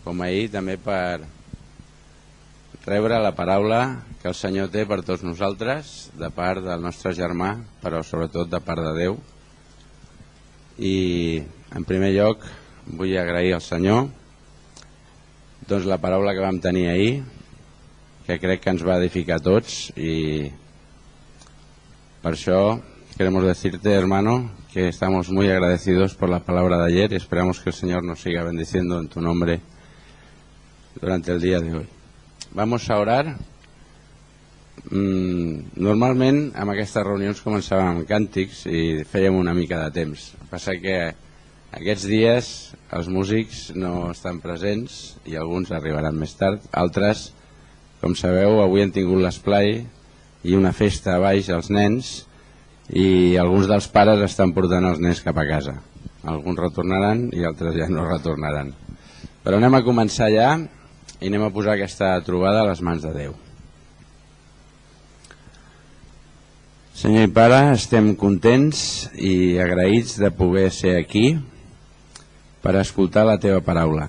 com ahir, també per rebre la paraula que el Senyor té per tots nosaltres, de part del nostre germà, però sobretot de part de Déu. I en primer lloc vull agrair al Senyor doncs la paraula que vam tenir ahir, que crec que ens va edificar a tots, y por eso queremos decirte, hermano, que estamos muy agradecidos por la palabra de ayer y esperamos que el Señor nos siga bendiciendo en tu nombre durante el día de hoy. Vamos a orar. Normalment amb aquestes reunions començàvem amb càntics i fèiem una mica de temps. El que passa que aquests dies els músics no estan presents i alguns arribaran més tard. Altres, com sabeu, avui han tingut l'esplai i una festa a baix als nens i alguns dels pares estan portant els nens cap a casa. Alguns retornaran i altres ja no retornaran. Però anem a començar ja i anem a posar aquesta trobada a les mans de Déu. Senyor i Pare, estem contents i agraïts de poder ser aquí per escoltar la Teva paraula.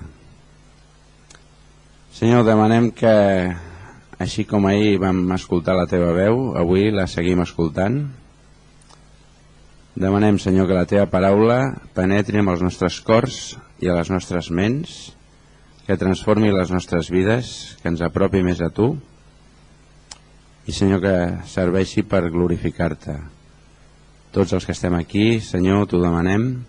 Senyor, demanem que, així com ahir vam escoltar la Teva veu, avui la seguim escoltant. Demanem, Senyor, que la Teva paraula penetri en els nostres cors i a les nostres ments, que transformi les nostres vides, que ens apropi més a Tu, i, Senyor, que serveixi per glorificar-te. Tots els que estem aquí, Senyor, T'ho demanem,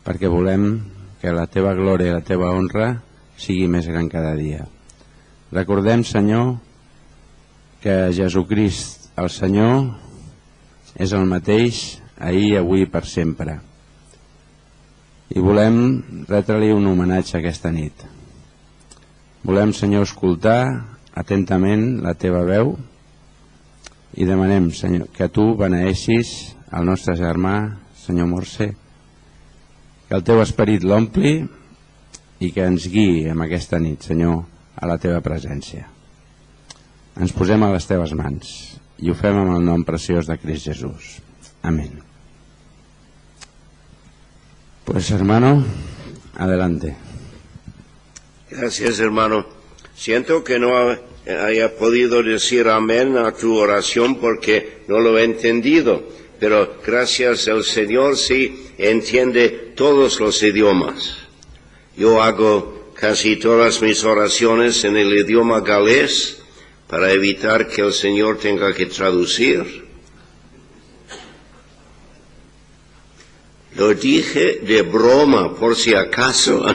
perquè volem que la Teva glòria i la Teva honra sigui més gran cada dia. Recordem, Senyor, que Jesucrist, el Senyor, és el mateix ahir, avui i per sempre. I volem retre-li un homenatge aquesta nit. Volem, Senyor, escoltar atentament la Teva veu i demanem, Senyor, que Tu beneeixis el nostre germà, Senyor Morse, que el Teu esperit l'ompli i que ens guiï en aquesta nit, Senyor, a la Teva presència. Ens posem a les Teves mans i ho fem amb el nom preciós de Crist Jesús. Amén. Pues, hermano, adelante. Gracias, hermano. Siento que no haya podido decir amén a tu oración porque no lo he entendido, pero gracias al Señor sí entiende todos los idiomas. Yo hago casi todas mis oraciones en el idioma galés para evitar que el Señor tenga que traducir. Lo dije de broma, por si acaso.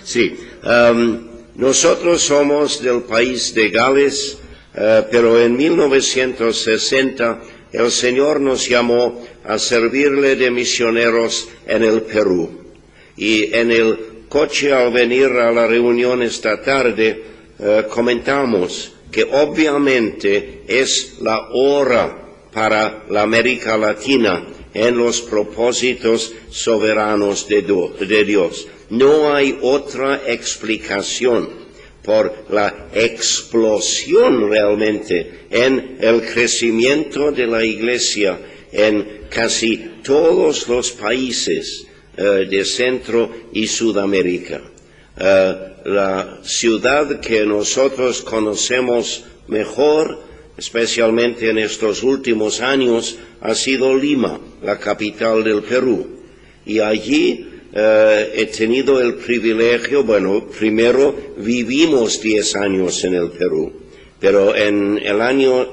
Sí. Nosotros somos del país de Gales, pero en 1960 el Señor nos llamó a servirle de misioneros en el Perú. Y en el coche al venir a la reunión esta tarde comentamos que obviamente es la hora para la América Latina en los propósitos soberanos de Dios. No hay otra explicación por la explosión realmente en el crecimiento de la Iglesia en casi todos los países de Centro y Sudamérica. La ciudad que nosotros conocemos mejor, especialmente en estos últimos años, ha sido Lima, la capital del Perú. Y allí he tenido el privilegio, bueno, primero vivimos 10 años en el Perú, pero en el año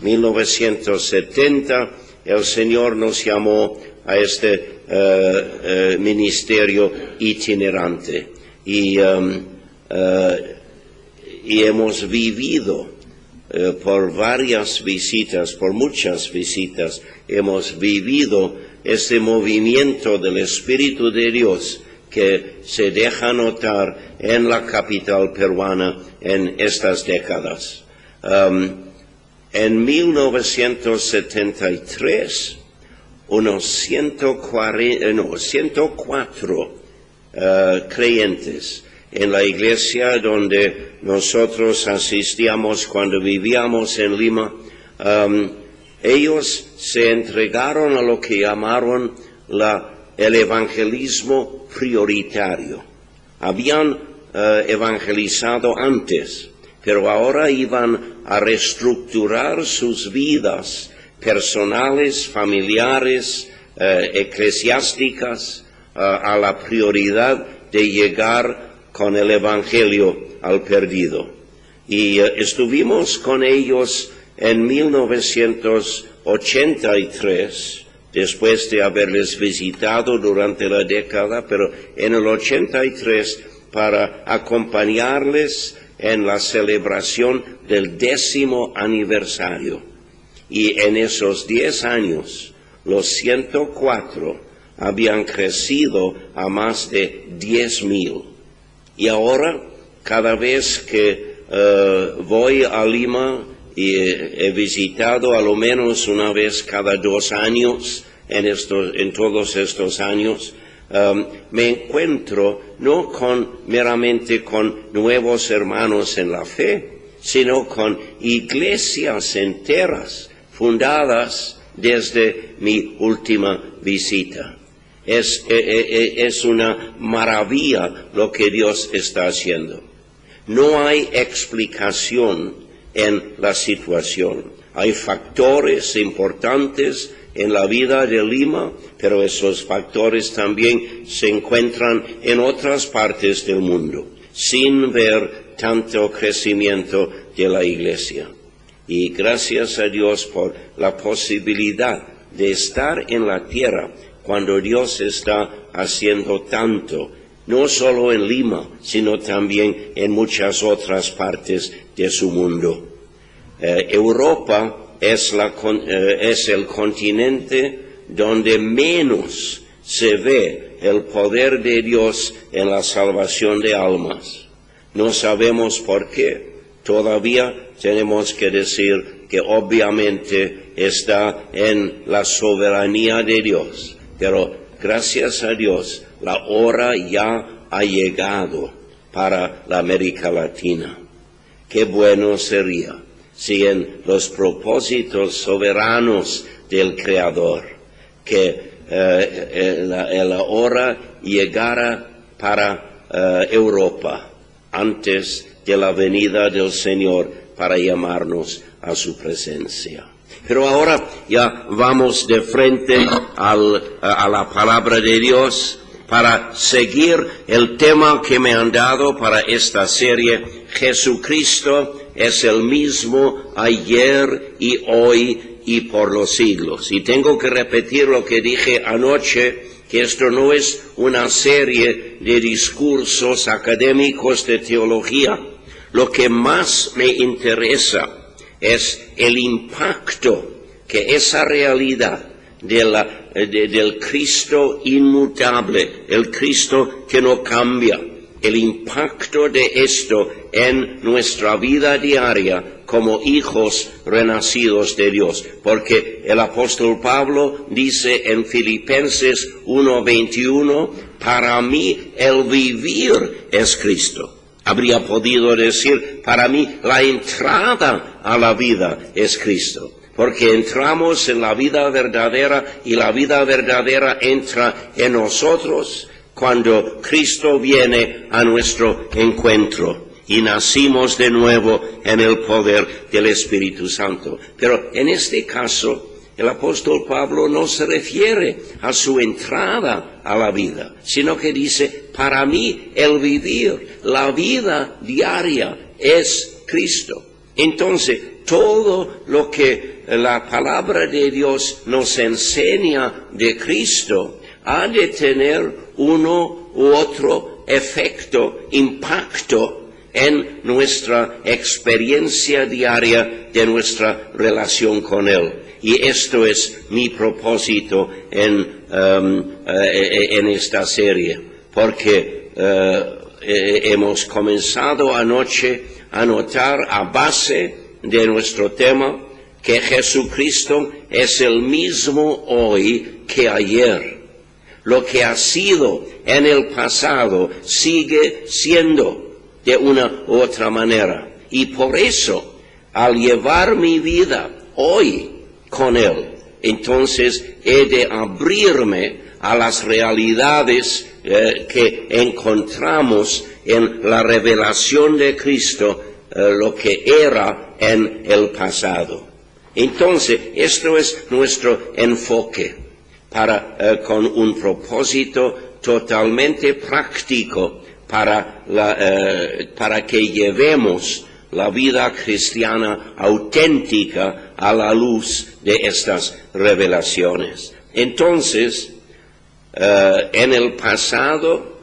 1970 el Señor nos llamó a este ministerio itinerante y hemos vivido por varias visitas, por muchas visitas, hemos vivido este movimiento del Espíritu de Dios que se deja notar en la capital peruana en estas décadas. En 1973, unos 104 creyentes en la iglesia donde nosotros asistíamos cuando vivíamos en Lima, ellos se entregaron a lo que llamaron el evangelismo prioritario. Habían evangelizado antes, pero ahora iban a reestructurar sus vidas personales, familiares, eclesiásticas, a la prioridad de llegar con el Evangelio al perdido. Y estuvimos con ellos en 1983, después de haberles visitado durante la década, pero en el 83 para acompañarles en la celebración del 10º aniversario. Y en esos 10 años, los 104 habían crecido a más de 10,000. Y ahora, cada vez que voy a Lima, y he visitado a lo menos una vez cada 2 años en todos estos años, me encuentro no meramente con nuevos hermanos en la fe, sino con iglesias enteras fundadas desde mi última visita. Es una maravilla lo que Dios está haciendo. No hay explicación en la situación. Hay factores importantes en la vida de Lima, pero esos factores también se encuentran en otras partes del mundo, sin ver tanto crecimiento de la iglesia. Y gracias a Dios por la posibilidad de estar en la tierra cuando Dios está haciendo tanto, no solo en Lima, sino también en muchas otras partes de su mundo. Europa es el continente donde menos se ve el poder de Dios en la salvación de almas. No sabemos por qué. Todavía tenemos que decir que obviamente está en la soberanía de Dios. Pero gracias a Dios, la hora ya ha llegado para la América Latina. Qué bueno sería si en los propósitos soberanos del Creador, que la hora llegara para Europa antes de la venida del Señor para llamarnos a su presencia. Pero ahora ya vamos de frente a la palabra de Dios para seguir el tema que me han dado para esta serie. Jesucristo es el mismo ayer y hoy y por los siglos. Y tengo que repetir lo que dije anoche, que esto no es una serie de discursos académicos de teología. Lo que más me interesa es el impacto que esa realidad del Cristo inmutable, el Cristo que no cambia, el impacto de esto en nuestra vida diaria como hijos renacidos de Dios. Porque el apóstol Pablo dice en Filipenses 1:21, para mí el vivir es Cristo. Habría podido decir, para mí la entrada a la vida es Cristo, porque entramos en la vida verdadera y la vida verdadera entra en nosotros cuando Cristo viene a nuestro encuentro y nacimos de nuevo en el poder del Espíritu Santo. Pero en este caso, el apóstol Pablo no se refiere a su entrada a la vida, sino que dice, para mí el vivir, la vida diaria es Cristo. Entonces, todo lo que la palabra de Dios nos enseña de Cristo ha de tener uno u otro efecto, impacto en nuestra experiencia diaria de nuestra relación con Él. Y esto es mi propósito en esta serie, porque hemos comenzado anoche a notar a base de nuestro tema que Jesucristo es el mismo hoy que ayer. Lo que ha sido en el pasado sigue siendo de una u otra manera. Y por eso, al llevar mi vida hoy con Él, entonces he de abrirme a las realidades que encontramos en la revelación de Cristo lo que era en el pasado. Entonces, esto es nuestro enfoque con un propósito totalmente práctico para que llevemos la vida cristiana auténtica a la luz de estas revelaciones. Entonces, en el pasado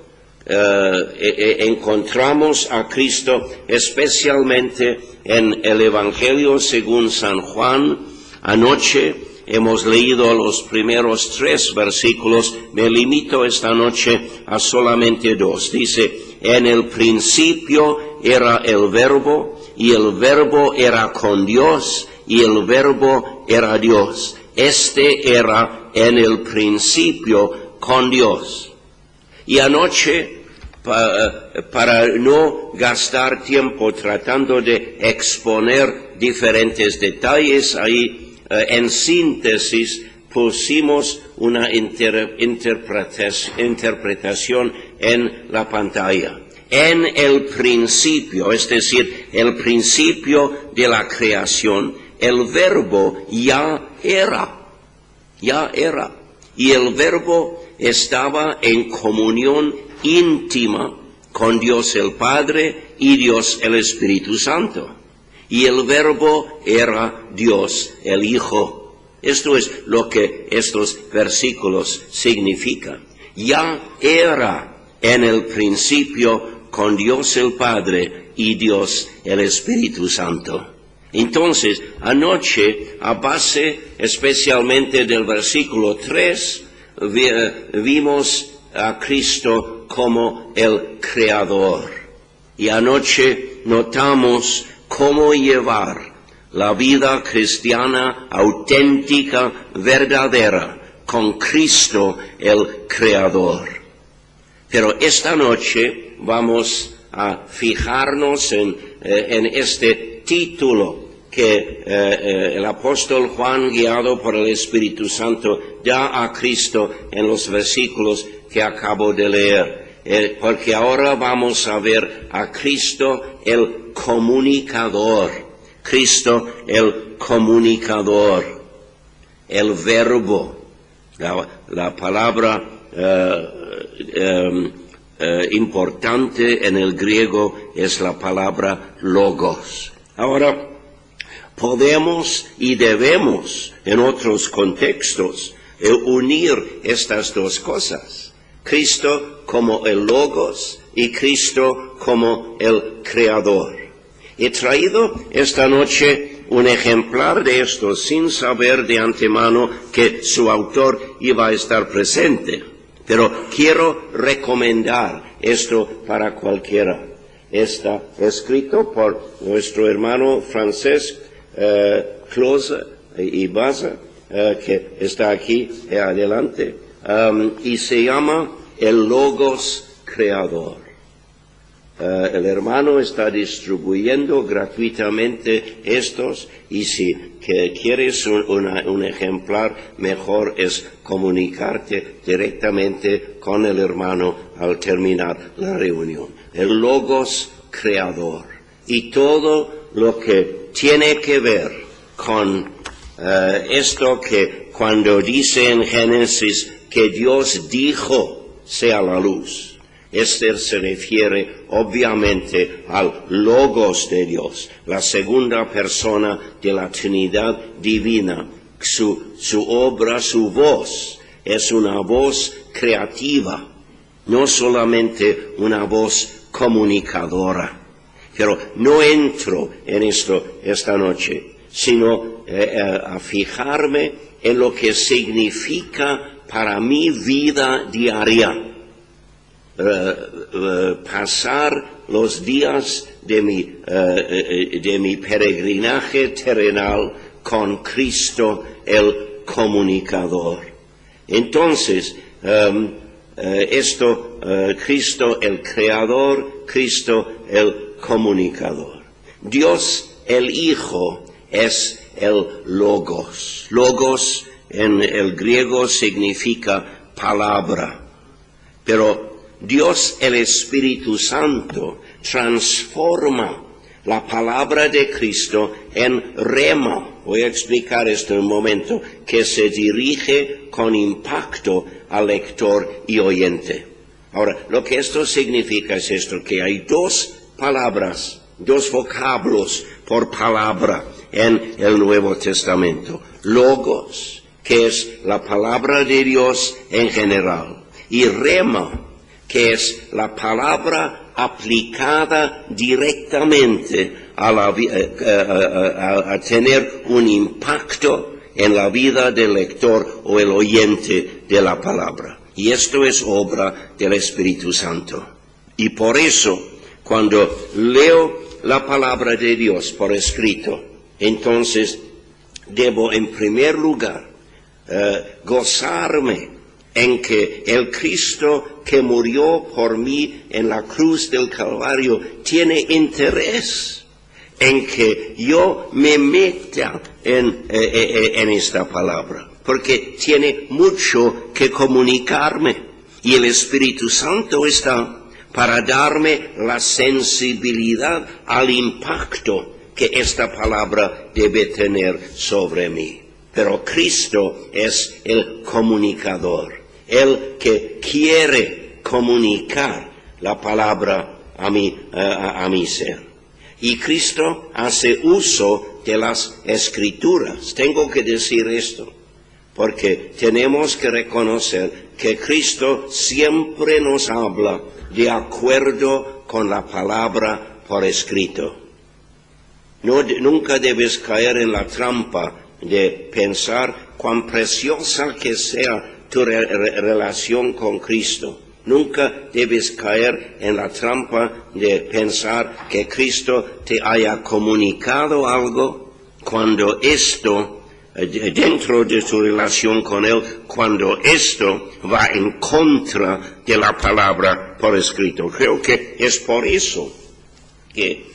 encontramos a Cristo especialmente en el Evangelio según San Juan. Anoche hemos leído los primeros 3 versículos, me limito esta noche a solamente 2. Dice, en el principio era el Verbo, y el Verbo era con Dios, y el Verbo era Dios. Este era en el principio con Dios. Y anoche, para no gastar tiempo tratando de exponer diferentes detalles ahí, en síntesis pusimos una interpretación en la pantalla. En el principio, es decir, el principio de la creación, el Verbo ya era. Y el Verbo estaba en comunión íntima con Dios el Padre y Dios el Espíritu Santo. Y el Verbo era Dios el Hijo. Esto es lo que estos versículos significan. Ya era en el principio con Dios el Padre y Dios el Espíritu Santo. Entonces, anoche, a base especialmente del versículo 3, vimos a Cristo como el Creador. Y anoche notamos cómo llevar la vida cristiana auténtica, verdadera, con Cristo el Creador. Pero esta noche vamos a fijarnos en este título que el apóstol Juan, guiado por el Espíritu Santo, da a Cristo en los versículos que acabo de leer. Porque ahora vamos a ver a Cristo el comunicador. Cristo el comunicador. El Verbo. La palabra importante en el griego es la palabra logos. Ahora, podemos y debemos en otros contextos unir estas dos cosas. Cristo como el logos y Cristo como el creador. He traído esta noche un ejemplar de esto sin saber de antemano que su autor iba a estar presente. Pero quiero recomendar esto para cualquiera. Está escrito por nuestro hermano Francesc Close y Baza, que está aquí adelante, y se llama el Logos Creador. El hermano está distribuyendo gratuitamente estos, y si quieres un ejemplar, mejor es comunicarte directamente con el hermano al terminar la reunión. El Logos Creador. Y todo lo que tiene que ver con esto que cuando dice en Génesis que Dios dijo sea la luz. Este se refiere obviamente al Logos de Dios, la segunda persona de la Trinidad divina. Su obra, su voz, es una voz creativa, no solamente una voz comunicadora. Pero no entro en esto esta noche, sino a fijarme en lo que significa para mi vida diaria. Pasar los días de mi peregrinaje terrenal con Cristo el comunicador. Entonces, Cristo el creador, Cristo el comunicador. Dios el Hijo es el Logos. Logos en el griego significa palabra. Pero Dios el Espíritu Santo transforma la palabra de Cristo en rema. Voy a explicar esto en un momento, que se dirige con impacto al lector y oyente. Ahora, lo que esto significa es esto, que hay dos palabras, dos vocablos por palabra en el Nuevo Testamento. Logos, que es la palabra de Dios en general, y rema, que es la palabra aplicada directamente a tener un impacto en la vida del lector o el oyente de la palabra. Y esto es obra del Espíritu Santo. Y por eso, cuando leo la palabra de Dios por escrito, entonces debo en primer lugar gozarme en que el Cristo que murió por mí en la cruz del Calvario tiene interés en que yo me meta en esta palabra, porque tiene mucho que comunicarme, y el Espíritu Santo está para darme la sensibilidad al impacto que esta palabra debe tener sobre mí. Pero Cristo es el comunicador, el que quiere comunicar la palabra a mi ser. Y Cristo hace uso de las Escrituras. Tengo que decir esto, porque tenemos que reconocer que Cristo siempre nos habla de acuerdo con la palabra por escrito. Nunca debes caer en la trampa de pensar cuán preciosa que sea tu relación con Cristo. Nunca debes caer en la trampa de pensar que Cristo te haya comunicado algo cuando esto, dentro de tu relación con Él, cuando esto va en contra de la palabra por escrito. Creo que es por eso que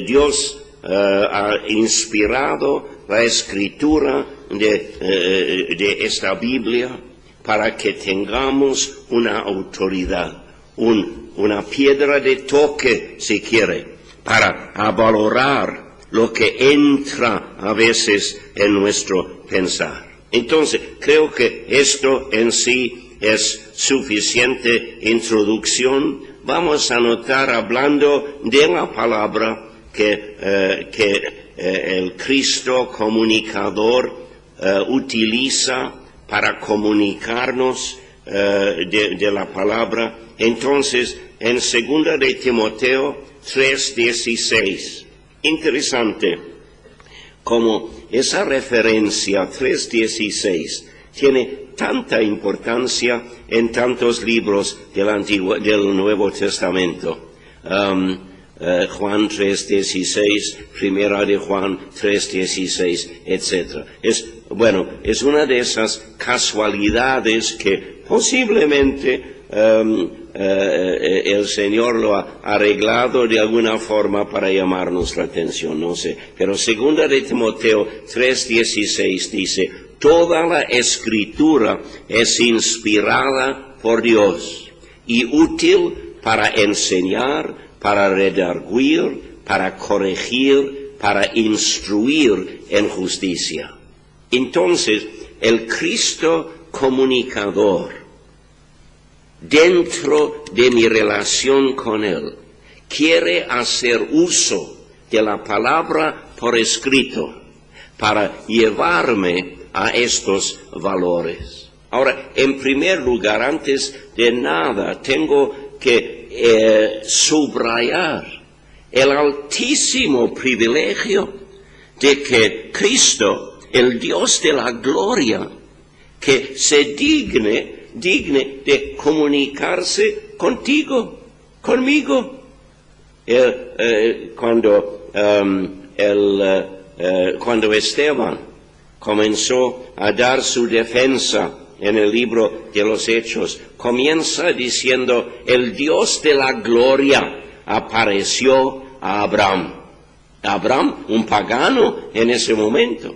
Dios ha inspirado la escritura de esta Biblia para que tengamos una autoridad, una piedra de toque, si quiere, para valorar lo que entra a veces en nuestro pensar. Entonces, creo que esto en sí es suficiente introducción. Vamos a notar, hablando de la palabra, que el Cristo comunicador utiliza para comunicarnos de la palabra. Entonces, en 2 de Timoteo 3:16, interesante como esa referencia 3:16 tiene tanta importancia en tantos libros del Nuevo Testamento. Juan 3:16, Primera de Juan 3:16, etc. Es una de esas casualidades que posiblemente el Señor lo ha arreglado de alguna forma para llamarnos la atención, no sé. Pero 2 de Timoteo 3:16 dice: toda la Escritura es inspirada por Dios y útil para enseñar, para redarguir, para corregir, para instruir en justicia. Entonces, el Cristo comunicador, dentro de mi relación con Él, quiere hacer uso de la palabra por escrito para llevarme a estos valores. Ahora, en primer lugar, antes de nada, tengo que subrayar el altísimo privilegio de que Cristo, el Dios de la gloria, que se digne de comunicarse contigo, conmigo. Cuando Esteban comenzó a dar su defensa en el libro de los Hechos, comienza diciendo: el Dios de la gloria apareció a Abraham. Abraham, un pagano en ese momento.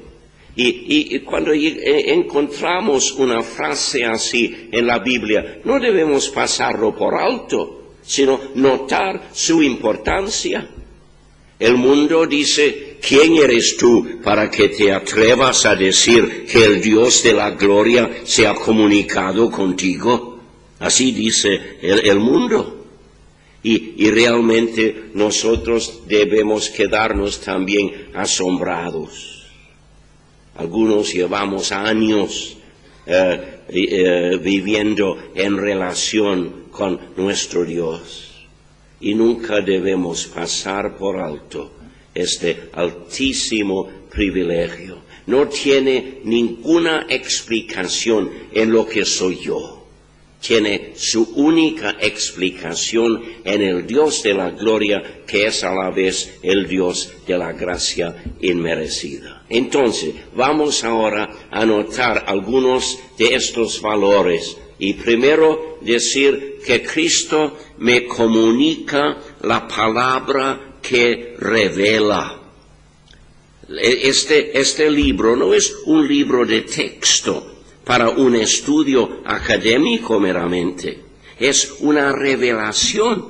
Y cuando encontramos una frase así en la Biblia, no debemos pasarlo por alto, sino notar su importancia. El mundo dice, ¿quién eres tú para que te atrevas a decir que el Dios de la gloria se ha comunicado contigo? Así dice el mundo. Y realmente nosotros debemos quedarnos también asombrados. Algunos llevamos años viviendo en relación con nuestro Dios. Y nunca debemos pasar por alto este altísimo privilegio. No tiene ninguna explicación en lo que soy yo. Tiene su única explicación en el Dios de la gloria, que es a la vez el Dios de la gracia inmerecida. Entonces, vamos ahora a notar algunos de estos valores. Y primero decir que Cristo me comunica la palabra que revela. Este libro no es un libro de texto para un estudio académico meramente. Es una revelación.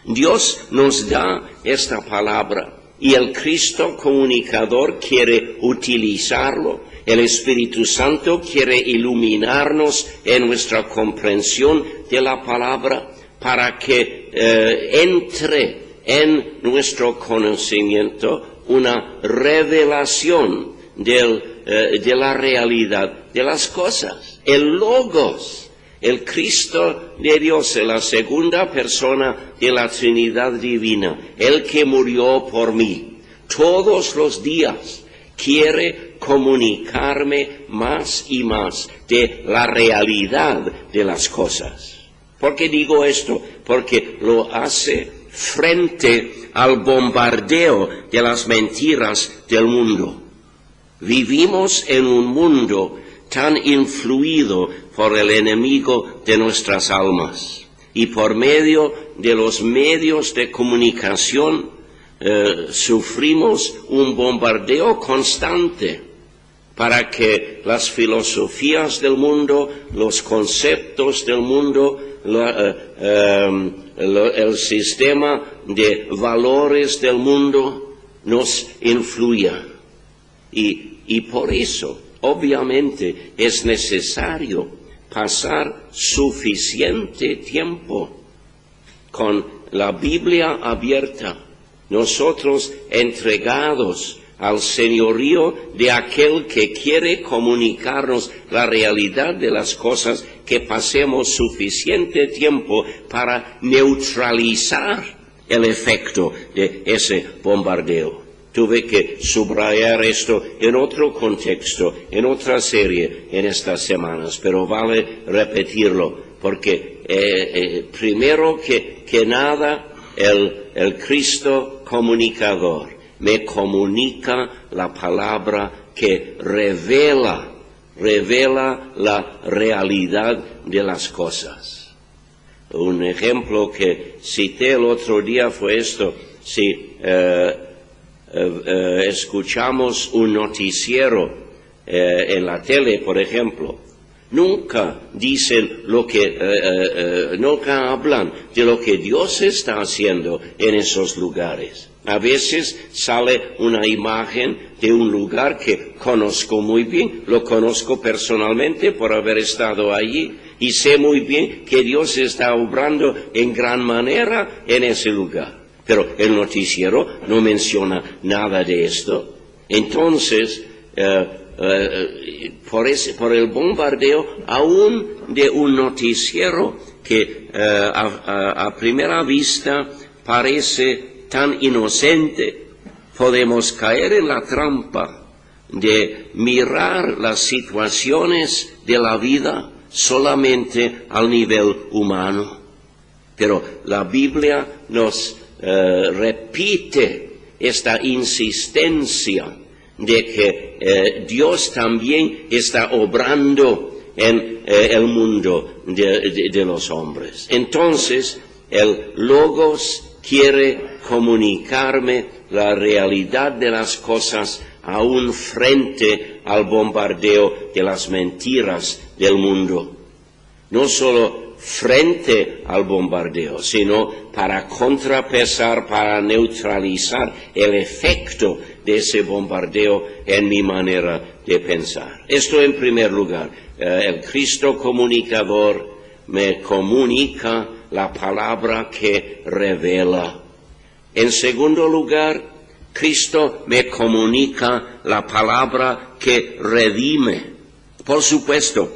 Dios nos da esta palabra y el Cristo comunicador quiere utilizarlo. El Espíritu Santo quiere iluminarnos en nuestra comprensión de la palabra para que entre en nuestro conocimiento una revelación de la realidad de las cosas. El Logos, el Cristo de Dios, la segunda persona de la Trinidad Divina, el que murió por mí, todos los días quiere comunicarme más y más de la realidad de las cosas. ¿Por qué digo esto? Porque lo hace frente al bombardeo de las mentiras del mundo. Vivimos en un mundo tan influido por el enemigo de nuestras almas, y por medio de los medios de comunicación sufrimos un bombardeo constante para que las filosofías del mundo, los conceptos del mundo, el sistema de valores del mundo nos influya. Y por eso, obviamente, es necesario pasar suficiente tiempo con la Biblia abierta, nosotros entregados al señorío de aquel que quiere comunicarnos la realidad de las cosas, que pasemos suficiente tiempo para neutralizar el efecto de ese bombardeo. Tuve que subrayar esto en otro contexto, en otra serie en estas semanas, pero vale repetirlo, porque primero que nada el Cristo comunicador me comunica la palabra que revela la realidad de las cosas. Un ejemplo que cité el otro día fue esto: si escuchamos un noticiero en la tele, por ejemplo, nunca dicen nunca hablan de lo que Dios está haciendo en esos lugares. A veces sale una imagen de un lugar que conozco muy bien, lo conozco personalmente por haber estado allí, y sé muy bien que Dios está obrando en gran manera en ese lugar. Pero el noticiero no menciona nada de esto. Entonces, por el bombardeo aún de un noticiero que a primera vista parece tan inocente, podemos caer en la trampa de mirar las situaciones de la vida solamente al nivel humano. Pero la Biblia nos repite esta insistencia de que Dios también está obrando en el mundo de los hombres. Entonces, el Logos quiere comunicarme la realidad de las cosas aún frente al bombardeo de las mentiras del mundo. No solo frente al bombardeo, sino para contrapesar, para neutralizar el efecto de ese bombardeo en mi manera de pensar. Esto en primer lugar. El Cristo comunicador me comunica la palabra que revela. En segundo lugar, Cristo me comunica la palabra que redime. Por supuesto,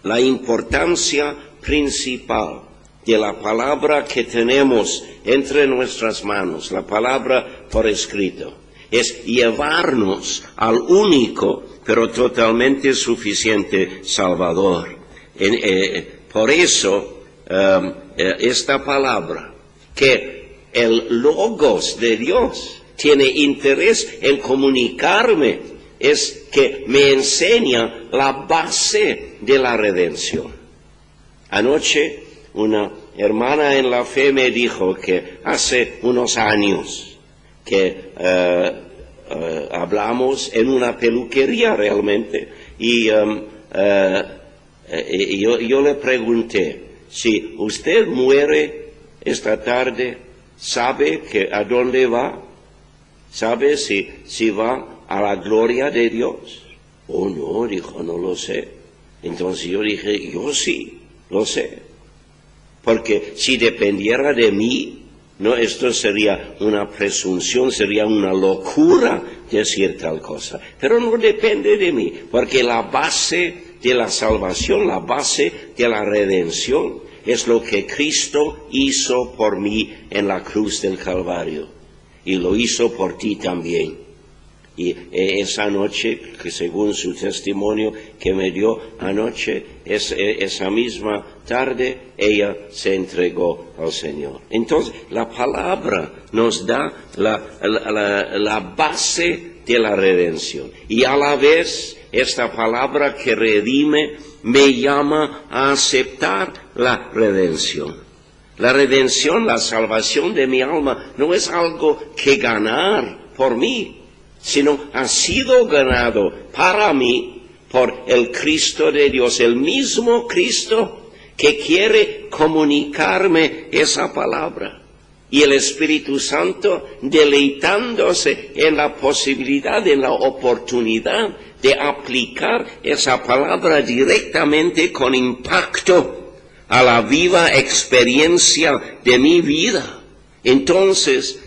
la importancia principal de la palabra que tenemos entre nuestras manos, la palabra por escrito, es llevarnos al único pero totalmente suficiente Salvador. Por eso, esta palabra, que el Logos de Dios tiene interés en comunicarme, es que me enseña la base de la redención. Anoche una hermana en la fe me dijo que hace unos años que hablamos en una peluquería realmente, y yo le pregunté, si usted muere esta tarde, ¿sabe a dónde va? ¿Sabe si va a la gloria de Dios? Oh, no, dijo, no lo sé. Entonces yo dije, yo sí, lo sé. Porque si dependiera de mí, no, esto sería una presunción, sería una locura decir tal cosa. Pero no depende de mí, porque la base de la salvación, la base de la redención, es lo que Cristo hizo por mí en la cruz del Calvario. Y lo hizo por ti también. Y esa noche, que según su testimonio que me dio anoche, esa misma tarde, ella se entregó al Señor. Entonces, la palabra nos da la base de la redención. Y a la vez, esta palabra que redime me llama a aceptar la redención. La redención, la salvación de mi alma, no es algo que ganar por mí, sino ha sido ganado para mí por el Cristo de Dios, el mismo Cristo que quiere comunicarme esa palabra. Y el Espíritu Santo deleitándose en la posibilidad, en la oportunidad de aplicar esa palabra directamente con impacto a la viva experiencia de mi vida. Entonces,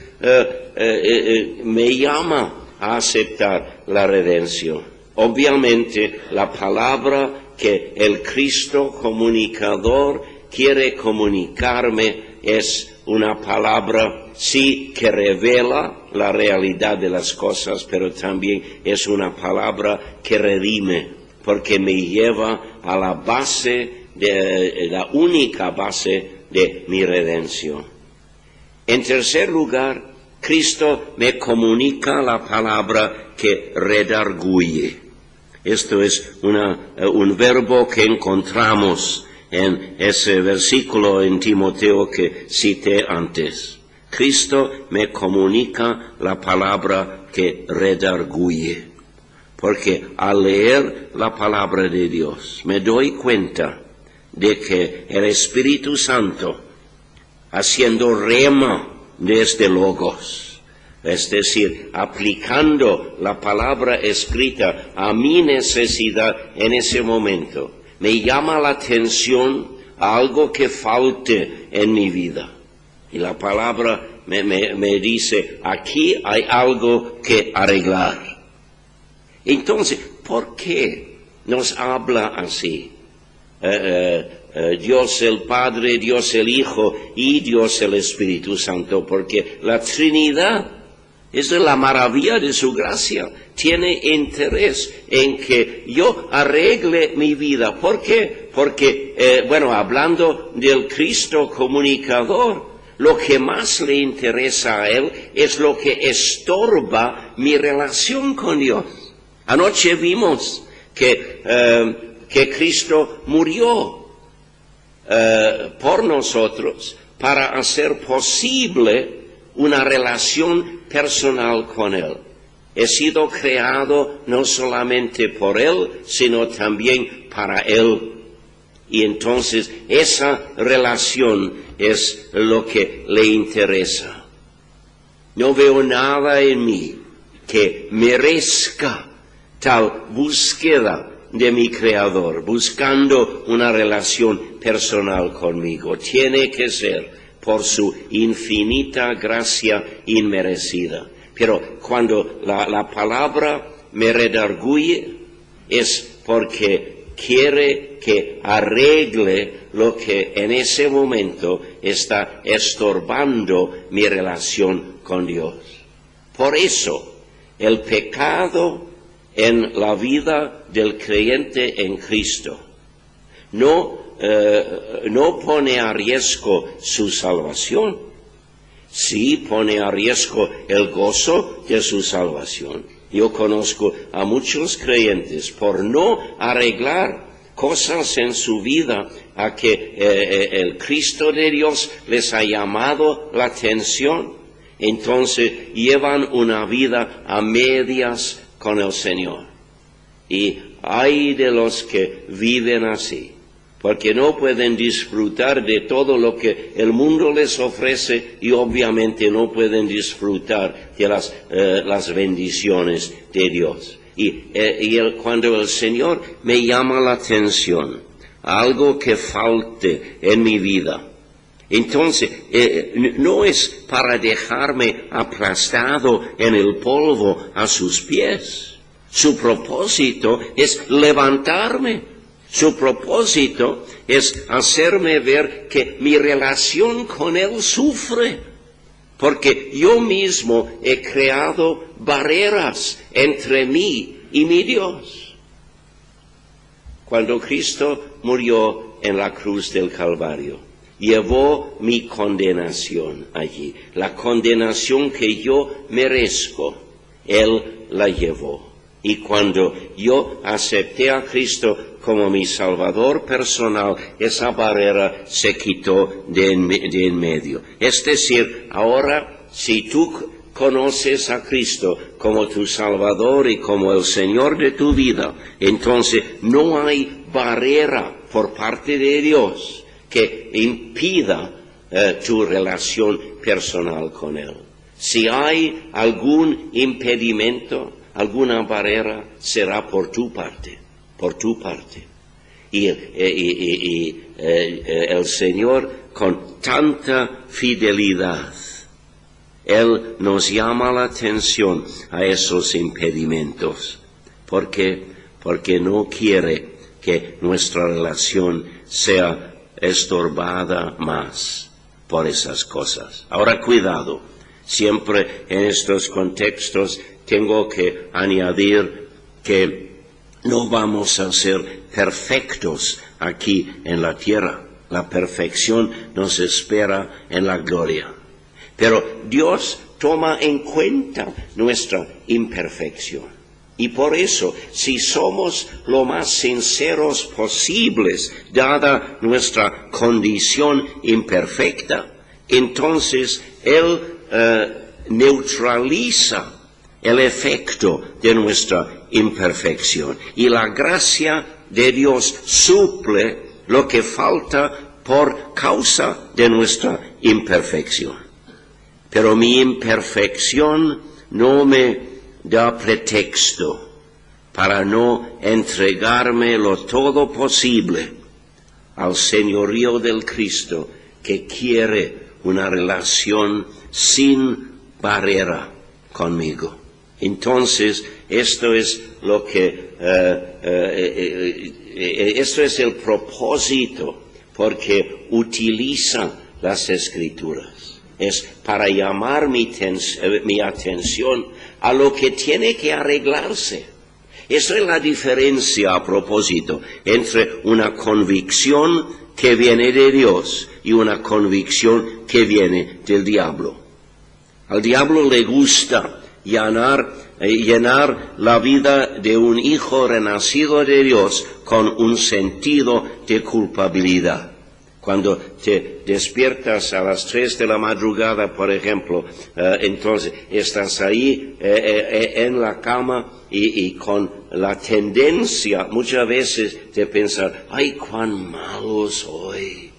me llama a aceptar la redención. Obviamente, la palabra que el Cristo comunicador quiere comunicarme es una palabra, sí, que revela la realidad de las cosas, pero también es una palabra que redime, porque me lleva a la base, la única base de mi redención. En tercer lugar, Cristo me comunica la palabra que redarguye. Esto es un verbo que encontramos en ese versículo en Timoteo que cité antes. Cristo me comunica la palabra que redarguye. Porque al leer la palabra de Dios me doy cuenta de que el Espíritu Santo, haciendo rema de este Logos, es decir, aplicando la palabra escrita a mi necesidad en ese momento, me llama la atención a algo que falte en mi vida. Y la palabra me dice, aquí hay algo que arreglar. Entonces, ¿por qué nos habla así? Dios el Padre, Dios el Hijo y Dios el Espíritu Santo, porque la Trinidad es la maravilla de su gracia. Tiene interés en que yo arregle mi vida. ¿Por qué? Porque, hablando del Cristo comunicador, lo que más le interesa a Él es lo que estorba mi relación con Dios. Anoche vimos que Cristo murió por nosotros para hacer posible una relación personal con Él. He sido creado no solamente por Él, sino también para Él. Y entonces esa relación es lo que le interesa. No veo nada en mí que merezca tal búsqueda de mi Creador, buscando una relación personal conmigo. Tiene que ser por su infinita gracia inmerecida. Pero cuando la palabra me redarguye es porque quiere que arregle lo que en ese momento está estorbando mi relación con Dios. Por eso, el pecado en la vida del creyente en Cristo no pone a riesgo su salvación. Sí pone a riesgo el gozo de su salvación. Yo conozco a muchos creyentes por no arreglar cosas en su vida a que el Cristo de Dios les ha llamado la atención. Entonces llevan una vida a medias con el Señor. Y hay de los que viven así, porque no pueden disfrutar de todo lo que el mundo les ofrece y obviamente no pueden disfrutar de las bendiciones de Dios. Cuando el Señor me llama la atención a algo que falte en mi vida, entonces no es para dejarme aplastado en el polvo a sus pies. Su propósito es levantarme. Su propósito es hacerme ver que mi relación con Él sufre, porque yo mismo he creado barreras entre mí y mi Dios. Cuando Cristo murió en la cruz del Calvario, llevó mi condenación allí. La condenación que yo merezco, Él la llevó. Y cuando yo acepté a Cristo como mi Salvador personal, esa barrera se quitó de en medio. Es decir, ahora, si tú conoces a Cristo como tu Salvador y como el Señor de tu vida, entonces no hay barrera por parte de Dios que impida tu relación personal con Él. Si hay algún impedimento, alguna barrera, será por tu parte. Y el Señor, con tanta fidelidad, Él nos llama la atención a esos impedimentos. ¿Por qué? Porque no quiere que nuestra relación sea estorbada más por esas cosas. Ahora, cuidado. Siempre en estos contextos tengo que añadir que no vamos a ser perfectos aquí en la tierra. La perfección nos espera en la gloria. Pero Dios toma en cuenta nuestra imperfección. Y por eso, si somos lo más sinceros posibles, dada nuestra condición imperfecta, entonces Él neutraliza el efecto de nuestra imperfección. Y la gracia de Dios suple lo que falta por causa de nuestra imperfección. Pero mi imperfección no me da pretexto para no entregarme lo todo posible al señorío del Cristo, que quiere una relación sin barrera conmigo. Entonces, esto es lo que, esto es el propósito, porque utiliza las Escrituras. Es para llamar mi atención a lo que tiene que arreglarse. Esa es la diferencia, a propósito, entre una convicción que viene de Dios y una convicción que viene del diablo. Al diablo le gusta llenar la vida de un hijo renacido de Dios con un sentido de culpabilidad. Cuando te despiertas a las 3 de la madrugada, por ejemplo, entonces estás ahí en la cama y con la tendencia muchas veces de pensar, ¡ay, cuán malo soy!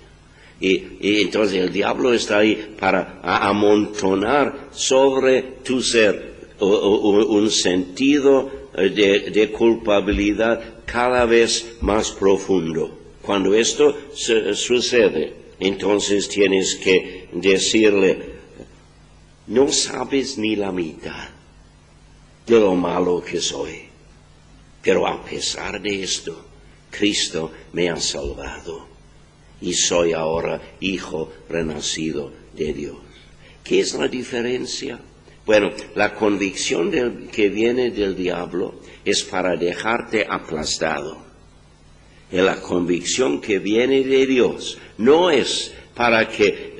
Y entonces el diablo está ahí para amontonar sobre tu ser un sentido de culpabilidad cada vez más profundo. Cuando esto sucede, entonces tienes que decirle, no sabes ni la mitad de lo malo que soy, pero a pesar de esto, Cristo me ha salvado y soy ahora hijo renacido de Dios. ¿Qué es la diferencia? Bueno, la convicción que viene del diablo es para dejarte aplastado. Y la convicción que viene de Dios no es para que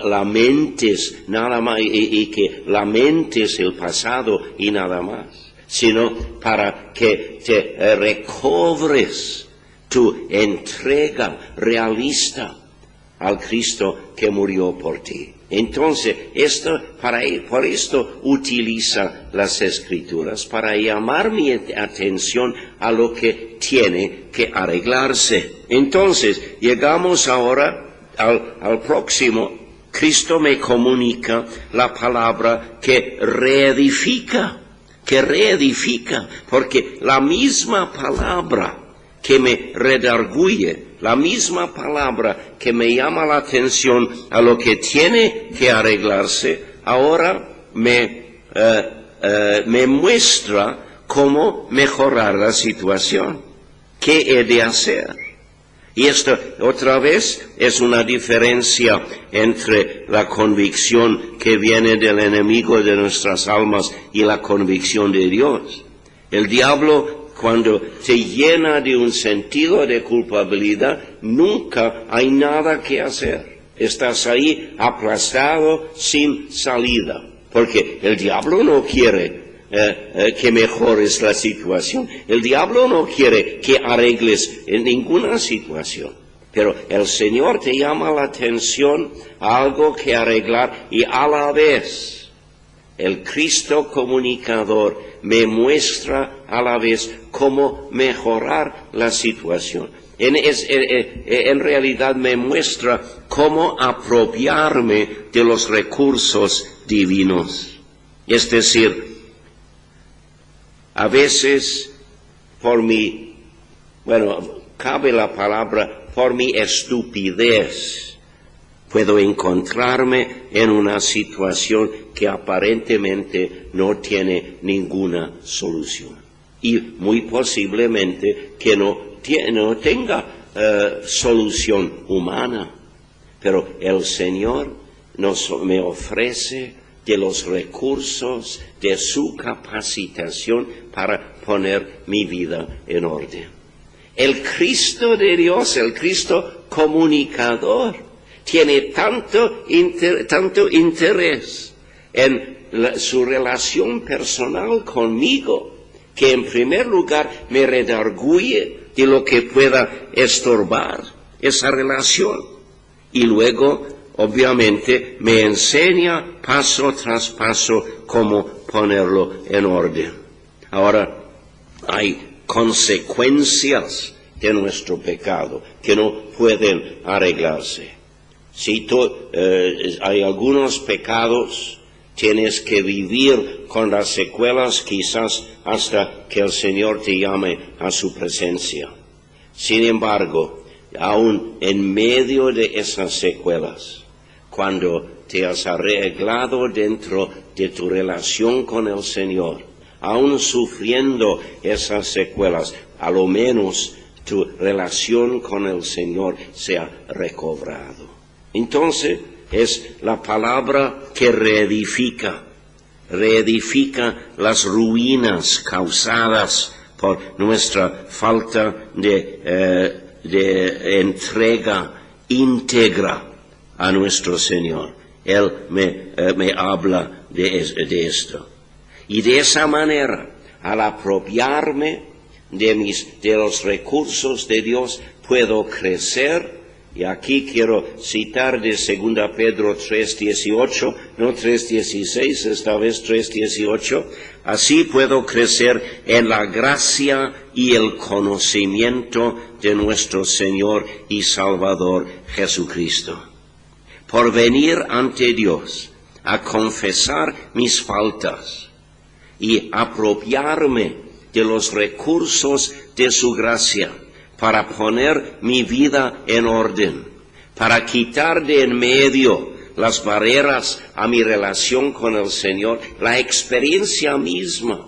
lamentes nada más y que lamentes el pasado y nada más, sino para que te recobres tu entrega realista al Cristo que murió por ti. Entonces, por esto utiliza las Escrituras, para llamar mi atención a lo que tiene que arreglarse. Entonces, llegamos ahora al próximo. Cristo me comunica la palabra que reedifica, porque la misma palabra que me redarguye, la misma palabra que me llama la atención a lo que tiene que arreglarse, ahora me muestra cómo mejorar la situación. ¿Qué he de hacer? Y esto, otra vez, es una diferencia entre la convicción que viene del enemigo de nuestras almas y la convicción de Dios. El diablo, cuando te llena de un sentido de culpabilidad, nunca hay nada que hacer. Estás ahí aplastado sin salida. Porque el diablo no quiere que mejores la situación. El diablo no quiere que arregles en ninguna situación. Pero el Señor te llama la atención a algo que arreglar y a la vez el Cristo comunicador me muestra a la vez cómo mejorar la situación. En realidad me muestra cómo apropiarme de los recursos divinos. Es decir, a veces cabe la palabra, por mi estupidez, puedo encontrarme en una situación que aparentemente no tiene ninguna solución. Y muy posiblemente que no tenga solución humana. Pero el Señor me ofrece de los recursos de su capacitación para poner mi vida en orden. El Cristo de Dios, el Cristo comunicador, tiene tanto interés en su relación personal conmigo, que en primer lugar me redarguye de lo que pueda estorbar esa relación. Y luego, obviamente, me enseña paso tras paso cómo ponerlo en orden. Ahora, hay consecuencias de nuestro pecado que no pueden arreglarse. Si hay algunos pecados, tienes que vivir con las secuelas quizás hasta que el Señor te llame a su presencia. Sin embargo, aún en medio de esas secuelas, cuando te has arreglado dentro de tu relación con el Señor, aún sufriendo esas secuelas, a lo menos tu relación con el Señor se ha recobrado. Entonces, es la palabra que reedifica las ruinas causadas por nuestra falta de entrega íntegra a nuestro Señor. Él me habla de esto. Y de esa manera, al apropiarme de los recursos de Dios, puedo crecer Y aquí quiero citar de 2 Pedro 3:18, no 3:16, esta vez 3:18. Así puedo crecer en la gracia y el conocimiento de nuestro Señor y Salvador Jesucristo. Por venir ante Dios a confesar mis faltas y apropiarme de los recursos de su gracia, para poner mi vida en orden, para quitar de en medio las barreras a mi relación con el Señor. La experiencia misma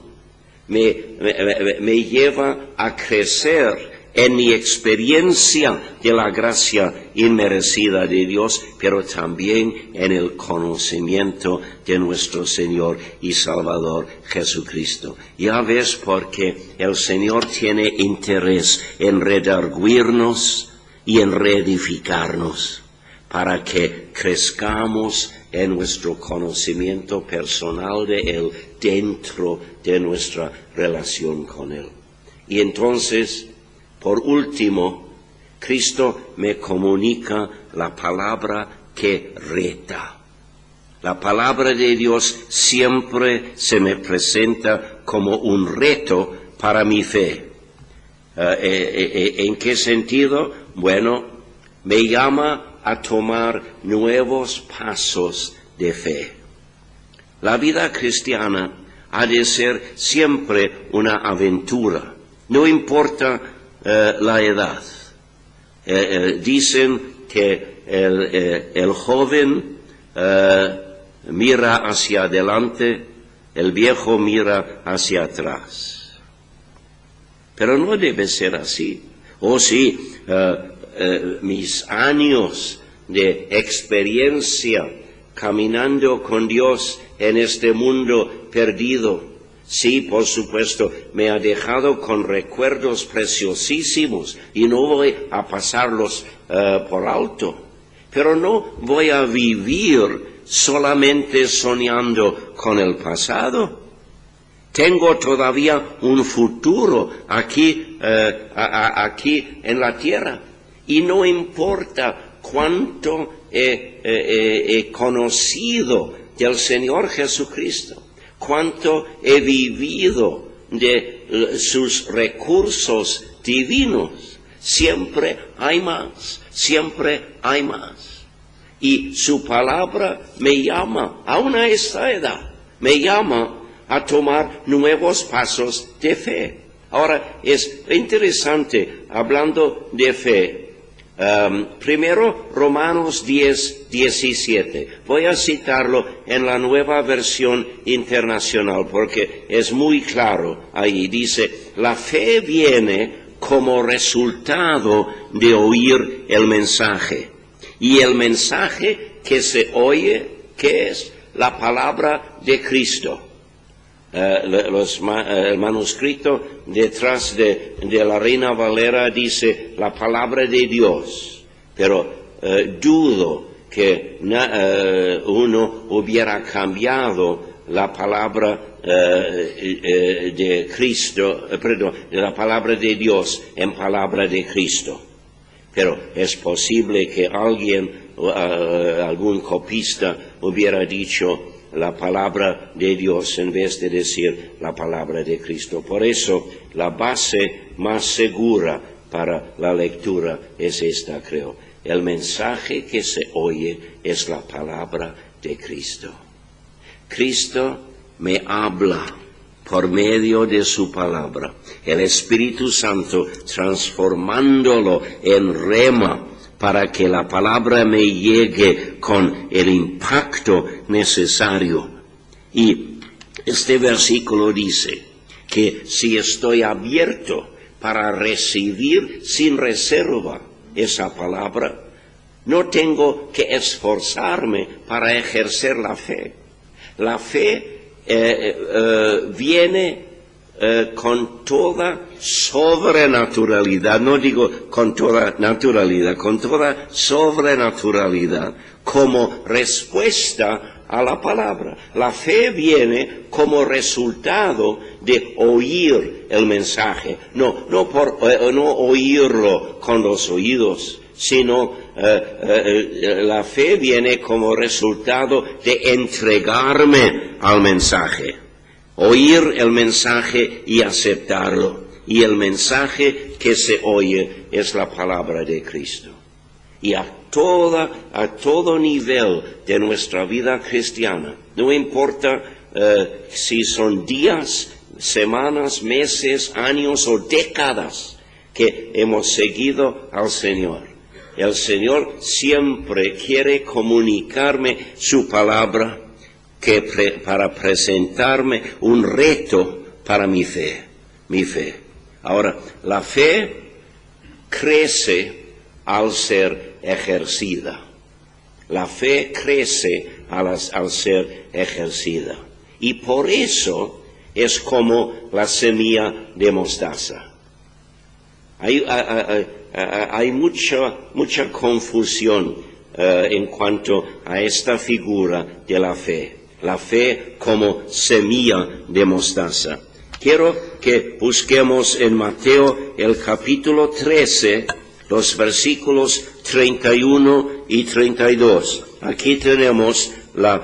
me lleva a crecer en mi experiencia de la gracia inmerecida de Dios, pero también en el conocimiento de nuestro Señor y Salvador Jesucristo. Ya ves por qué el Señor tiene interés en redarguirnos y en reedificarnos, para que crezcamos en nuestro conocimiento personal de Él dentro de nuestra relación con Él. Y entonces, por último, Cristo me comunica la palabra que reta. La palabra de Dios siempre se me presenta como un reto para mi fe. ¿En qué sentido? Bueno, me llama a tomar nuevos pasos de fe. La vida cristiana ha de ser siempre una aventura. No importa la edad. Dicen que el joven mira hacia adelante, el viejo mira hacia atrás. Pero no debe ser así. Oh sí, mis años de experiencia caminando con Dios en este mundo perdido, sí, por supuesto, me ha dejado con recuerdos preciosísimos y no voy a pasarlos por alto. Pero no voy a vivir solamente soñando con el pasado. Tengo todavía un futuro aquí en la tierra. Y no importa cuánto he conocido del Señor Jesucristo, cuánto he vivido de sus recursos divinos, siempre hay más, siempre hay más. Y su palabra me llama, aún a esta edad, me llama a tomar nuevos pasos de fe. Ahora, es interesante, hablando de fe, primero Romanos 10:17. Voy a citarlo en la Nueva Versión Internacional porque es muy claro ahí. Dice, la fe viene como resultado de oír el mensaje. Y el mensaje que se oye, ¿qué es? La palabra de Cristo. El manuscrito detrás de la Reina Valera dice la palabra de Dios, pero dudo que uno hubiera cambiado la palabra de Cristo, perdón, la palabra de Dios en palabra de Cristo. Pero es posible que algún copista hubiera dicho la palabra de Dios en vez de decir la palabra de Cristo. Por eso, la base más segura para la lectura es esta, creo. El mensaje que se oye es la palabra de Cristo. Cristo me habla por medio de su palabra. El Espíritu Santo transformándolo en rema, para que la palabra me llegue con el impacto necesario. Y este versículo dice que si estoy abierto para recibir sin reserva esa palabra, no tengo que esforzarme para ejercer la fe. La fe viene con toda sobrenaturalidad, no digo con toda naturalidad, con toda sobrenaturalidad, como respuesta a la palabra. La fe viene como resultado de oír el mensaje, no oírlo con los oídos, sino la fe viene como resultado de entregarme al mensaje, oír el mensaje y aceptarlo. Y el mensaje que se oye es la palabra de Cristo. Y a todo nivel de nuestra vida cristiana, no importa si son días, semanas, meses, años o décadas que hemos seguido al Señor. El Señor siempre quiere comunicarme su palabra para presentarme un reto para mi fe. Ahora, la fe crece al ser ejercida. La fe crece al ser ejercida. Y por eso es como la semilla de mostaza. Hay mucha confusión en cuanto a esta figura de la fe como semilla de mostaza. Quiero que busquemos en Mateo el capítulo 13, los versículos 31 y 32. Aquí tenemos la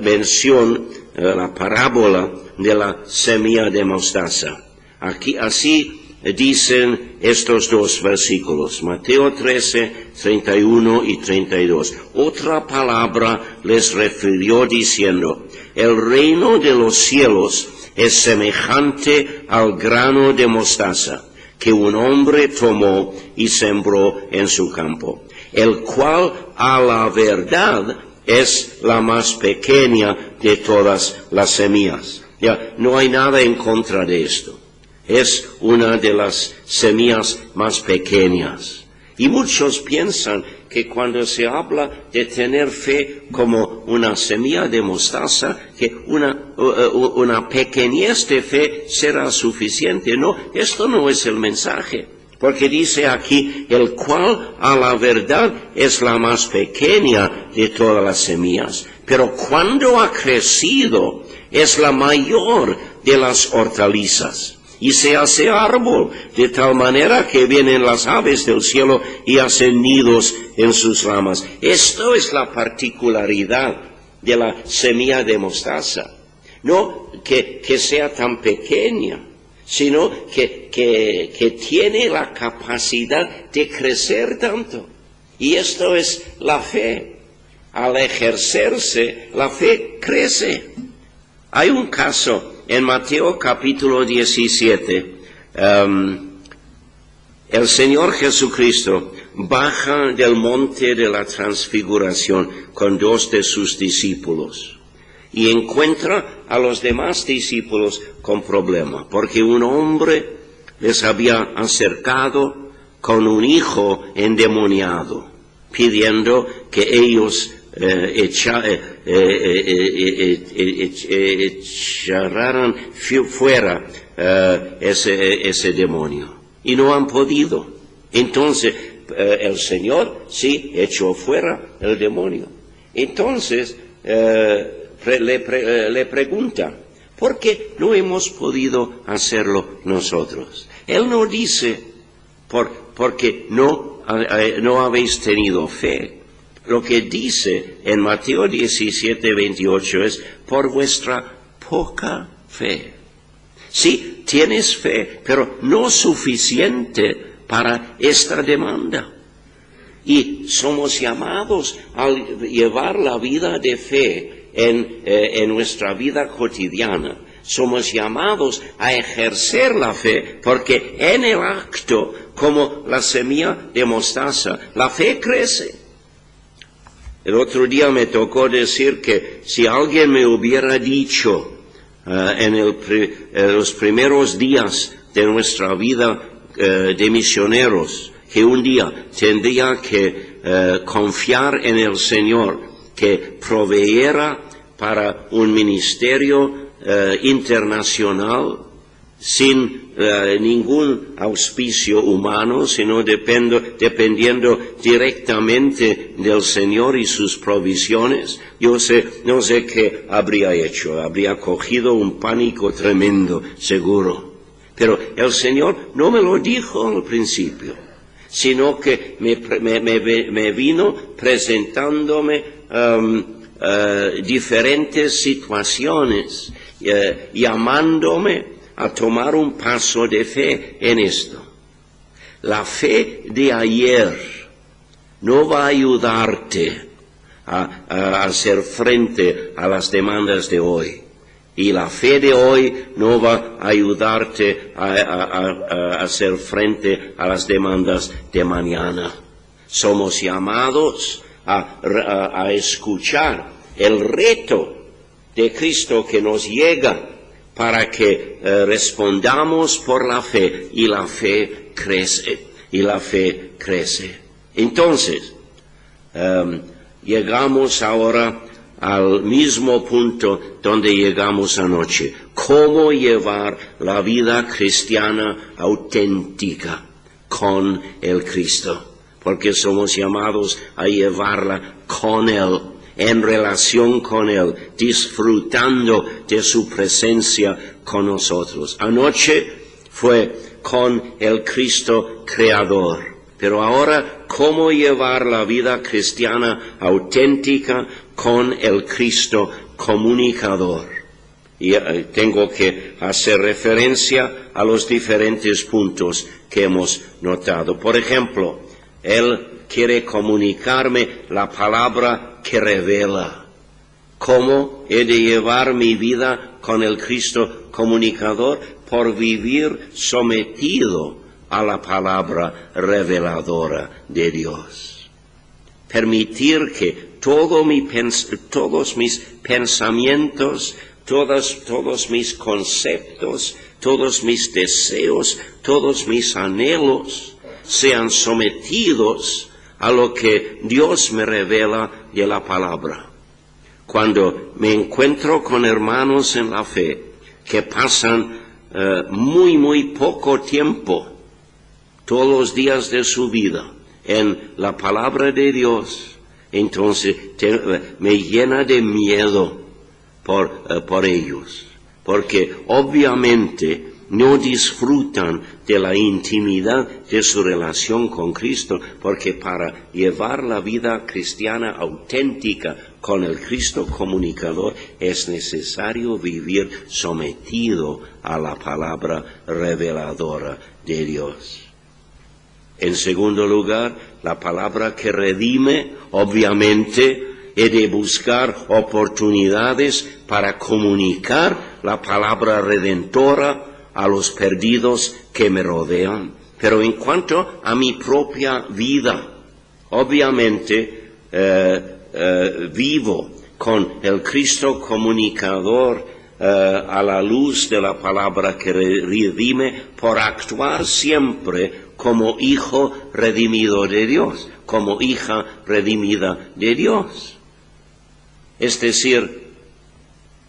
mención, la parábola de la semilla de mostaza. Así dicen estos dos versículos, Mateo 13, 31 y 32. Otra palabra les refirió diciendo, el reino de los cielos es semejante al grano de mostaza que un hombre tomó y sembró en su campo, el cual a la verdad es la más pequeña de todas las semillas. Ya, no hay nada en contra de esto. Es una de las semillas más pequeñas. Y muchos piensan que cuando se habla de tener fe como una semilla de mostaza, que una pequeñez de fe será suficiente. No, esto no es el mensaje. Porque dice aquí, el cual a la verdad es la más pequeña de todas las semillas. Pero cuando ha crecido, es la mayor de las hortalizas. Y se hace árbol, de tal manera que vienen las aves del cielo y hacen nidos en sus ramas. Esto es la particularidad de la semilla de mostaza. No que sea tan pequeña, sino que tiene la capacidad de crecer tanto. Y esto es la fe. Al ejercerse, la fe crece. Hay un caso en Mateo capítulo 17, el Señor Jesucristo baja del monte de la transfiguración con dos de sus discípulos y encuentra a los demás discípulos con problema, porque un hombre les había acercado con un hijo endemoniado, pidiendo que ellos echaran fuera ese demonio. Y no han podido. Entonces, el Señor sí echó fuera el demonio. Entonces, le pregunta, ¿por qué no hemos podido hacerlo nosotros? Él no dice, porque no habéis tenido fe. Lo que dice en Mateo 17, 28 es, por vuestra poca fe. Sí, tienes fe, pero no suficiente para esta demanda. Y somos llamados a llevar la vida de fe en nuestra vida cotidiana. Somos llamados a ejercer la fe, porque en el acto, como la semilla de mostaza, la fe crece. El otro día me tocó decir que si alguien me hubiera dicho en los primeros días de nuestra vida de misioneros que un día tendría que confiar en el Señor que proveyera para un ministerio internacional sin ningún auspicio humano, sino dependiendo directamente del Señor y sus provisiones, no sé qué habría hecho. Habría cogido un pánico tremendo, seguro. Pero el Señor no me lo dijo al principio, sino que me vino presentándome diferentes situaciones, llamándome a tomar un paso de fe en esto. La fe de ayer no va a ayudarte a hacer frente a las demandas de hoy. Y la fe de hoy no va a ayudarte a hacer frente a las demandas de mañana. Somos llamados a escuchar el reto de Cristo que nos llega para que respondamos por la fe, y la fe crece. Entonces, llegamos ahora al mismo punto donde llegamos anoche. ¿Cómo llevar la vida cristiana auténtica con el Cristo? Porque somos llamados a llevarla con Él, en relación con Él, disfrutando de su presencia con nosotros. Anoche fue con el Cristo Creador. Pero ahora, ¿cómo llevar la vida cristiana auténtica con el Cristo Comunicador? Y tengo que hacer referencia a los diferentes puntos que hemos notado. Por ejemplo, Él quiere comunicarme la palabra que revela. ¿Cómo he de llevar mi vida con el Cristo Comunicador? Por vivir sometido a la palabra reveladora de Dios. Permitir que todos mis pensamientos, todos mis conceptos, todos mis deseos, todos mis anhelos sean sometidos a lo que Dios me revela de la palabra. Cuando me encuentro con hermanos en la fe que pasan muy poco tiempo, todos los días de su vida, en la palabra de Dios, entonces me llena de miedo por ellos, porque obviamente no disfrutan de la intimidad de su relación con Cristo, porque para llevar la vida cristiana auténtica con el Cristo Comunicador es necesario vivir sometido a la palabra reveladora de Dios. En segundo lugar, la palabra que redime, obviamente, he de buscar oportunidades para comunicar la palabra redentora a los perdidos que me rodean. Pero en cuanto a mi propia vida, obviamente vivo con el Cristo Comunicador a la luz de la palabra que redime, por actuar siempre como hijo redimido de Dios, como hija redimida de Dios. Es decir,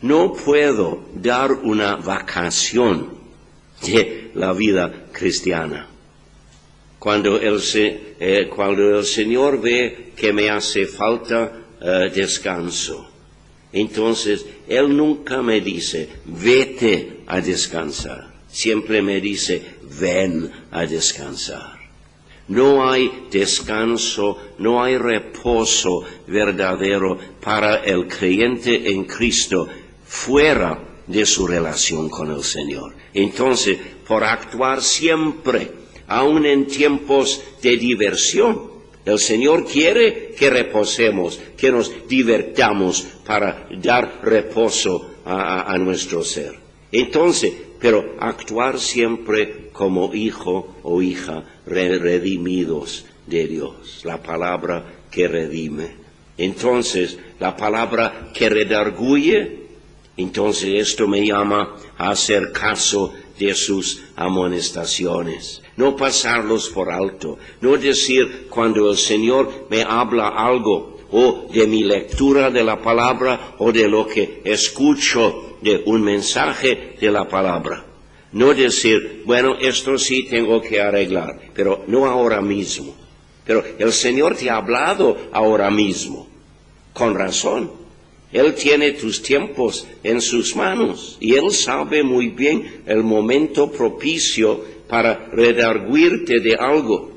no puedo dar una vacación de la vida cristiana. Cuando el Señor ve que me hace falta descanso, entonces Él nunca me dice, vete a descansar. Siempre me dice, ven a descansar. No hay descanso, no hay reposo verdadero para el creyente en Cristo fuera de su relación con el Señor. Entonces, por actuar siempre, aun en tiempos de diversión, el Señor quiere que reposemos, que nos divertamos para dar reposo a nuestro ser. Entonces, pero actuar siempre como hijo o hija redimidos de Dios, la palabra que redime. Entonces, la palabra que redarguye, entonces esto me llama a hacer caso de sus amonestaciones, no pasarlos por alto, no decir cuando el Señor me habla algo, o de mi lectura de la palabra, o de lo que escucho de un mensaje de la palabra. No decir, bueno, esto sí tengo que arreglar, pero no ahora mismo. Pero el Señor te ha hablado ahora mismo, con razón. Él tiene tus tiempos en sus manos y Él sabe muy bien el momento propicio para redarguirte de algo.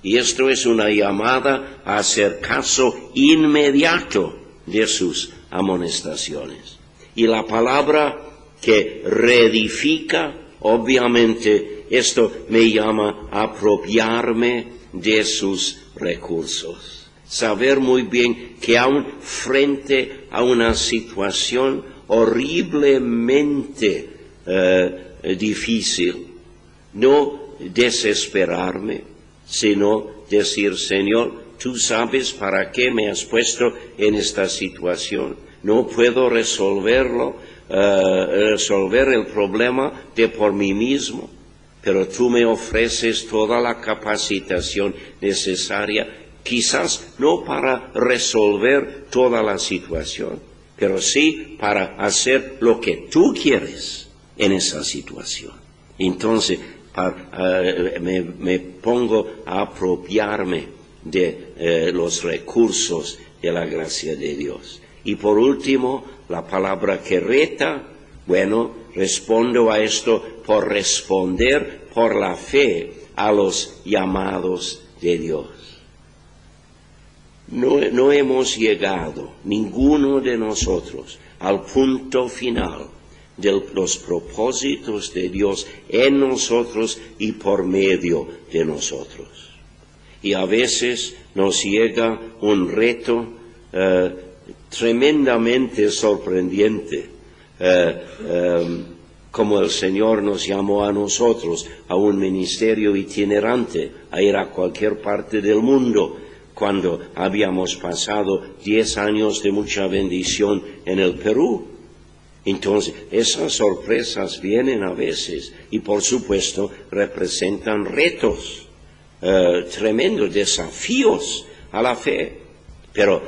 Y esto es una llamada a hacer caso inmediato de sus amonestaciones. Y la palabra que reedifica, obviamente, esto me llama a apropiarme de sus recursos. Saber muy bien que aún frente a una situación horriblemente difícil, no desesperarme, sino decir, Señor, tú sabes para qué me has puesto en esta situación. No puedo resolver el problema de por mí mismo, pero tú me ofreces toda la capacitación necesaria, quizás no para resolver toda la situación, pero sí para hacer lo que tú quieres en esa situación. Entonces, me pongo a apropiarme de los recursos de la gracia de Dios. Y por último, la palabra que reta, bueno, respondo a esto por responder por la fe a los llamados de Dios. No hemos llegado, ninguno de nosotros, al punto final de los propósitos de Dios en nosotros y por medio de nosotros. Y a veces nos llega un reto tremendamente sorprendente, como el Señor nos llamó a nosotros a un ministerio itinerante, a ir a cualquier parte del mundo, cuando habíamos pasado 10 años de mucha bendición en el Perú. Entonces, esas sorpresas vienen a veces y, por supuesto, representan retos, tremendos desafíos a la fe. Pero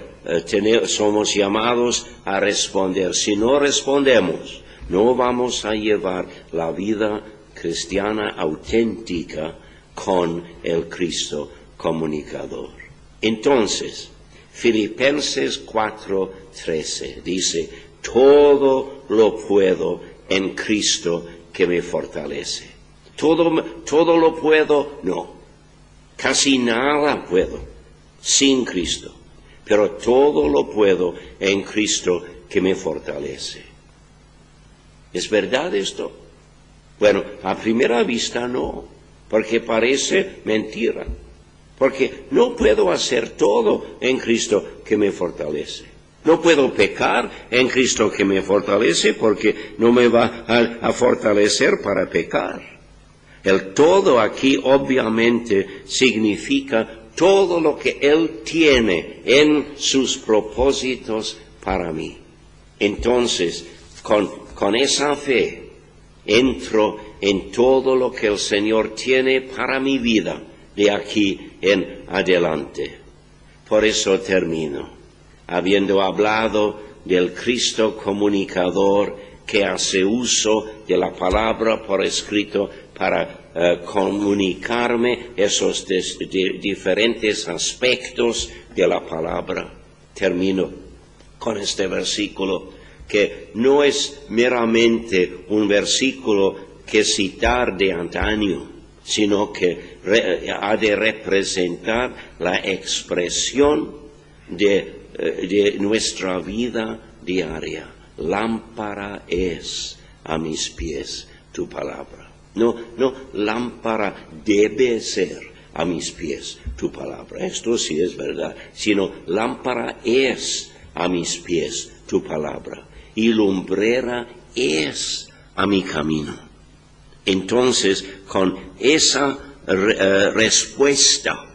somos llamados a responder. Si no respondemos, no vamos a llevar la vida cristiana auténtica con el Cristo comunicador. Entonces, Filipenses 4:13 dice, todo lo puedo en Cristo que me fortalece. Todo lo puedo, no. Casi nada puedo sin Cristo. Pero todo lo puedo en Cristo que me fortalece. ¿Es verdad esto? Bueno, a primera vista no, porque parece mentira. Porque no puedo hacer todo en Cristo que me fortalece. No puedo pecar en Cristo que me fortalece porque no me va a fortalecer para pecar. El todo aquí obviamente significa todo lo que Él tiene en sus propósitos para mí. Entonces, con esa fe, entro en todo lo que el Señor tiene para mi vida de aquí en adelante. Por eso termino, habiendo hablado del Cristo comunicador que hace uso de la palabra por escrito para comunicarme esos diferentes aspectos de la palabra. Termino con este versículo que no es meramente un versículo que citar de antaño, sino que ha de representar la expresión de nuestra vida diaria. Lámpara es a mis pies tu palabra. No, lámpara debe ser a mis pies tu palabra. Esto sí es verdad. Sino lámpara es a mis pies tu palabra. Y lumbrera es a mi camino. Entonces, con esa respuesta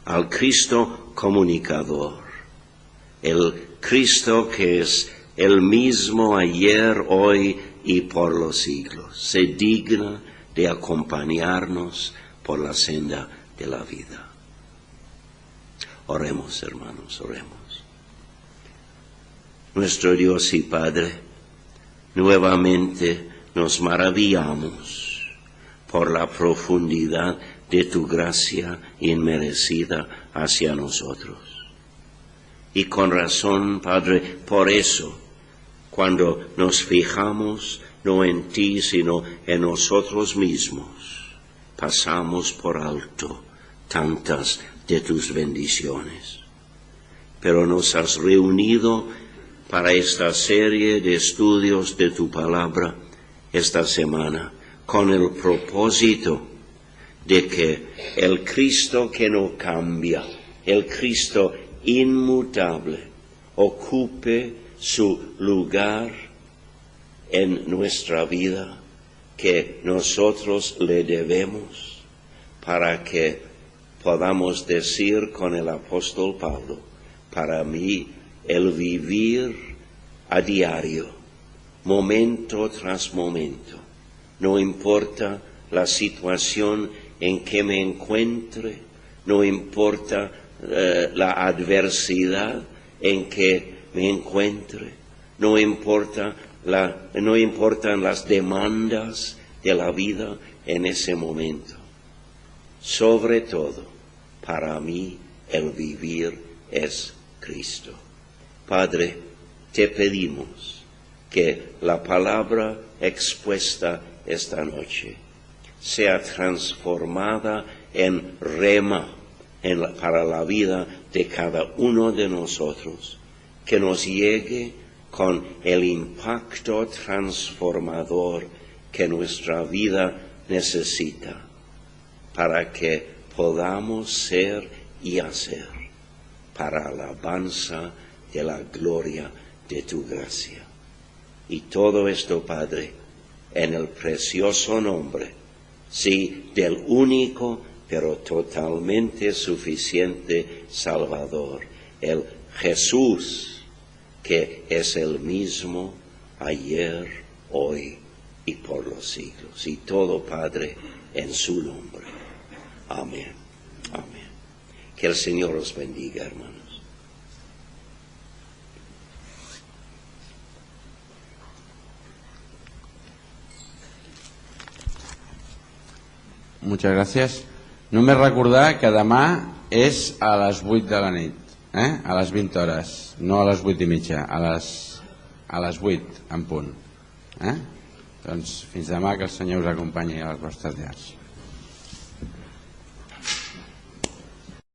al Cristo comunicador, el Cristo que es el mismo ayer, hoy y por los siglos, se digna de acompañarnos por la senda de la vida. Oremos, hermanos, oremos. Nuestro Dios y Padre, nuevamente nos maravillamos por la profundidad de tu gracia inmerecida hacia nosotros. Y con razón, Padre, por eso, cuando nos fijamos no en ti, sino en nosotros mismos, pasamos por alto tantas de tus bendiciones. Pero nos has reunido para esta serie de estudios de tu palabra esta semana con el propósito de que el Cristo que no cambia, el Cristo inmutable, ocupe su lugar en nuestra vida que nosotros le debemos, para que podamos decir con el apóstol Pablo: para mí el vivir a diario, momento tras momento, no importa la situación en que me encuentre, no importa la adversidad en que me encuentre, no importan las demandas de la vida en ese momento. Sobre todo, para mí el vivir es Cristo. Padre, te pedimos que la palabra expuesta esta noche sea transformada en rema para la vida de cada uno de nosotros, que nos llegue con el impacto transformador que nuestra vida necesita, para que podamos ser y hacer para alabanza de la gloria de tu gracia. Y todo esto, Padre, en el precioso nombre, sí, del único pero totalmente suficiente Salvador, el Jesús, que es el mismo ayer, hoy y por los siglos. Y todo, Padre, en su nombre. Amén. Amén. Que el Señor os bendiga, hermanos. Muchas gràcies. Només recordar que demà és a les 8 de la nit, a les 20 hores, no a les 8:30, a les 8 en punt. Doncs fins demà, que el Senyor us acompanyi a les vostres llars.